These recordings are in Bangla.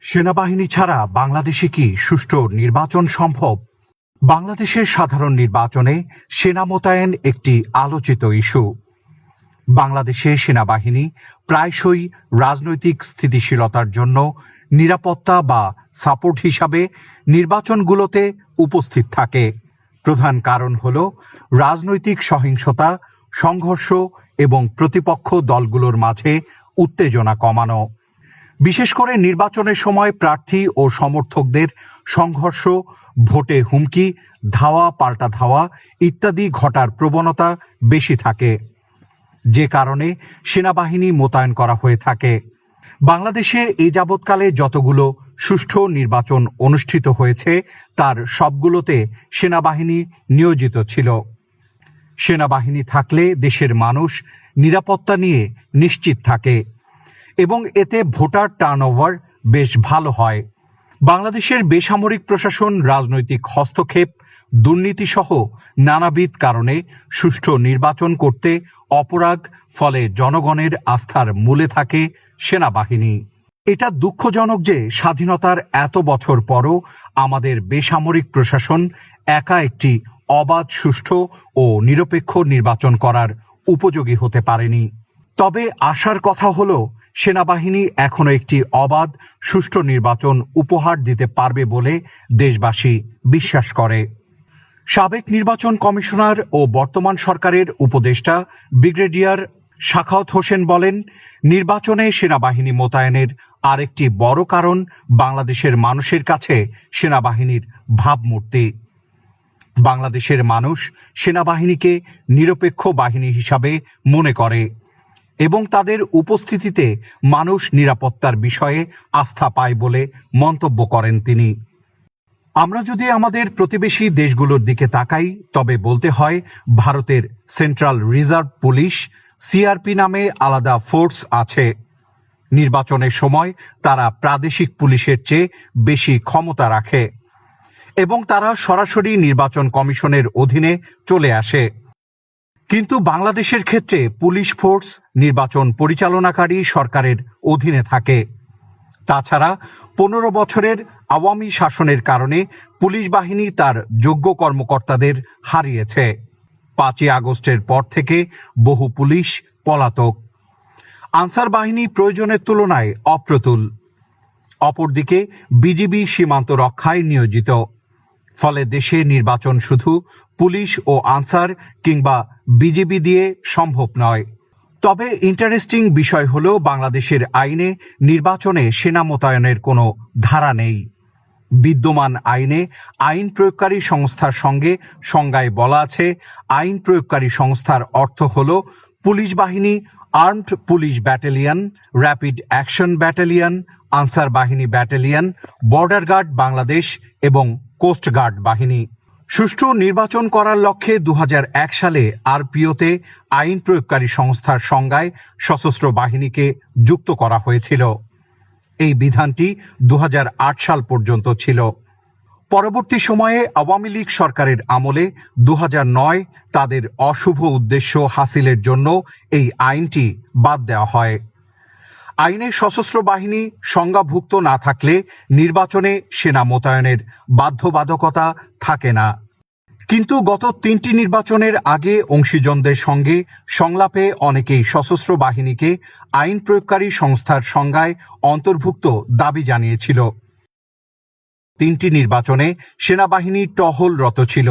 সেনাবাহিনী ছাড়া বাংলাদেশে কি সুষ্ঠু নির্বাচন সম্ভব? বাংলাদেশের সাধারণ নির্বাচনে সেনা মোতায়েন একটি আলোচিত ইস্যু। বাংলাদেশে সেনাবাহিনী প্রায়শই রাজনৈতিক স্থিতিশীলতার জন্য নিরাপত্তা বা সাপোর্ট হিসাবে নির্বাচনগুলোতে উপস্থিত থাকে। প্রধান কারণ হল রাজনৈতিক সহিংসতা, সংঘর্ষ এবং প্রতিপক্ষ দলগুলোর মাঝে উত্তেজনা কমানো। বিশেষ করে নির্বাচনের সময় প্রার্থী ও সমর্থকদের সংঘর্ষ, ভোটে হুমকি, ধাওয়া পাল্টা ধাওয়া ইত্যাদি ঘটার প্রবণতা বেশি থাকে, যে কারণে সেনাবাহিনী মোতায়েন করা হয়ে থাকে। বাংলাদেশে এই যাবৎকালে যতগুলো সুষ্ঠু নির্বাচন অনুষ্ঠিত হয়েছে তার সবগুলোতে সেনাবাহিনী নিয়োজিত ছিল। সেনাবাহিনী থাকলে দেশের মানুষ নিরাপত্তা নিয়ে নিশ্চিত থাকে এবং এতে ভোটার টার্নওভার বেশ ভালো হয়। বাংলাদেশের বেসামরিক প্রশাসন রাজনৈতিক হস্তক্ষেপ, দুর্নীতি সহ নানাবিধ কারণে সুষ্ঠু নির্বাচন করতে অপরাগ, ফলে জনগণের আস্থার মূলে থাকে সেনাবাহিনী। এটা দুঃখজনক যে স্বাধীনতার এত বছর পরও আমাদের বেসামরিক প্রশাসন একা একটি অবাধ, সুষ্ঠু ও নিরপেক্ষ নির্বাচন করার উপযোগী হতে পারেনি। তবে আশার কথা হলো সেনাবাহিনী এখনো একটি অবাধ, সুষ্ঠু নির্বাচন উপহার দিতে পারবে বলে দেশবাসী বিশ্বাস করে। সাবেক নির্বাচন কমিশনার ও বর্তমান সরকারের উপদেষ্টা ব্রিগেডিয়ার সাখাওয়াত হোসেন বলেন, নির্বাচনে সেনাবাহিনী মোতায়েনের আরেকটি বড় কারণ বাংলাদেশের মানুষের কাছে সেনাবাহিনীর ভাবমূর্তি। বাংলাদেশের মানুষ সেনাবাহিনীকে নিরপেক্ষ বাহিনী হিসাবে মনে করে এবং তাদের উপস্থিতিতে মানুষ নিরাপত্তার বিষয়ে আস্থা পায় বলে মন্তব্য করেন তিনি। আমরা যদি আমাদের প্রতিবেশী দেশগুলোর দিকে তাকাই তবে বলতে হয় ভারতের সেন্ট্রাল রিজার্ভ পুলিশ সিআরপি নামে আলাদা ফোর্স আছে। নির্বাচনের সময় তারা প্রাদেশিক পুলিশের চেয়ে বেশি ক্ষমতা রাখে এবং তারা সরাসরি নির্বাচন কমিশনের অধীনে চলে আসে। কিন্তু বাংলাদেশের ক্ষেত্রে পুলিশ ফোর্স নির্বাচন পরিচালনাকারী সরকারের অধীনে থাকে। তাছাড়া 15 বছরের আওয়ামী শাসনের কারণে পুলিশ বাহিনী তার যোগ্য কর্মকর্তাদের হারিয়েছে। 5ই আগস্টের পর থেকে বহু পুলিশ পলাতক। আনসার বাহিনী প্রয়োজনের তুলনায় অপ্রতুল। অপরদিকে বিজিবি সীমান্ত রক্ষায় নিয়োজিত। ফলে দেশে নির্বাচন শুধু পুলিশ ও আনসার কিংবা বিজিবি দিয়ে সম্ভব নয়। তবে ইন্টারেস্টিং বিষয় হলো বাংলাদেশের আইনে নির্বাচনে সেনা মোতায়েনের কোনো ধারা নেই। বিদ্যমান আইনে আইন প্রয়োগকারী সংস্থার সঙ্গে সংজ্ঞায় বলা আছে, আইন প্রয়োগকারী সংস্থার অর্থ হলো পুলিশ বাহিনী, armed police battalion, rapid action battalion, answer বাহিনী ব্যাটালিয়ন, বর্ডার গার্ড বাংলাদেশ এবং কোস্ট গার্ড বাহিনী। সুষ্ঠু নির্বাচন করার লক্ষ্যে 2001 সালে আরপিওতে আইন প্রয়োগকারী সংস্থার সংজ্ঞায় সশস্ত্র বাহিনীকে যুক্ত করা হয়েছিল। এই বিধানটি 2008 সাল পর্যন্ত ছিল। পরবর্তী সময়ে আওয়ামী লীগ সরকারের আমলে 2009 তাদের অশুভ উদ্দেশ্য হাসিলের জন্য এই আইনটি বাদ দেওয়া হয়। আইনে সশস্ত্র বাহিনী সংজ্ঞাভুক্ত না থাকলে নির্বাচনে সেনা মোতায়েনের বাধ্যবাধকতা থাকে না। কিন্তু গত 3টি নির্বাচনের আগে অংশীজনদের সঙ্গে সংলাপে অনেকেই সশস্ত্র বাহিনীকে আইন প্রয়োগকারী সংস্থার সংজ্ঞায় অন্তর্ভুক্ত দাবি জানিয়েছিল। 3টি নির্বাচনে সেনাবাহিনী টহলরত ছিল,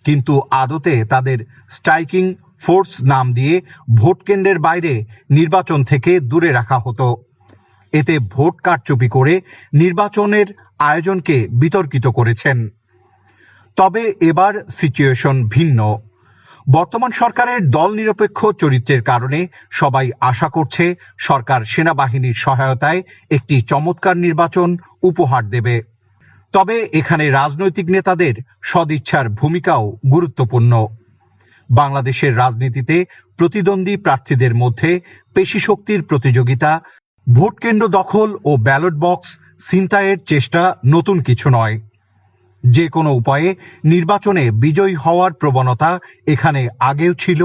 কিন্তু আদতে তাদের স্ট্রাইকিং ফোর্স নাম দিয়ে ভোট কেন্দ্রের বাইরে নির্বাচন থেকে দূরে রাখা হতো। এতে ভোট কারচুপি করে নির্বাচনের আয়োজনকে বিতর্কিত করেছেন। তবে এবার সিচুয়েশন ভিন্ন। বর্তমান সরকারের দল নিরপেক্ষ চরিত্রের কারণে সবাই আশা করছে সরকার সেনাবাহিনীর সহায়তায় একটি চমৎকার নির্বাচন উপহার দেবে। তবে এখানে রাজনৈতিক নেতাদের সদিচ্ছার ভূমিকাও গুরুত্বপূর্ণ। বাংলাদেশের রাজনীতিতে প্রতিদ্বন্দ্বী প্রার্থীদের মধ্যে পেশিশক্তির প্রতিযোগিতা, ভোট কেন্দ্র দখল ও ব্যালট বক্স ছিনতাইয়ের চেষ্টা নতুন কিছু নয়। যে কোনো উপায়ে নির্বাচনে বিজয়ী হওয়ার প্রবণতা এখানে আগেও ছিল,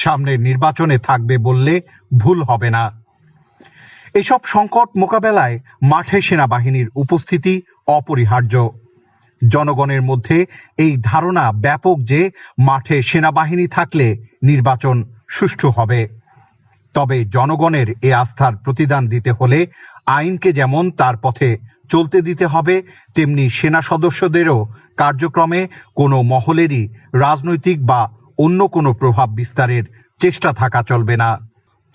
সামনের নির্বাচনে থাকবে বললে ভুল হবে না। এসব সংকট মোকাবেলায় মাঠে সেনাবাহিনীর উপস্থিতি অপরিহার্য। জনগণের মধ্যে এই ধারণা ব্যাপক যে মাঠে সেনাবাহিনী থাকলে নির্বাচন সুষ্ঠু হবে। তবে জনগণের এ আস্থার প্রতিদান দিতে হলে আইনকে যেমন তার পথে চলতে দিতে হবে, তেমনি সেনা সদস্যদেরও কার্যক্রমে কোনো মহলেরই রাজনৈতিক বা অন্য কোনো প্রভাব বিস্তারের চেষ্টা থাকা চলবে না।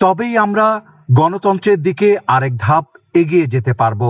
তবেই আমরা গণতন্ত্রের দিকে আরেক ধাপ এগিয়ে যেতে পারব।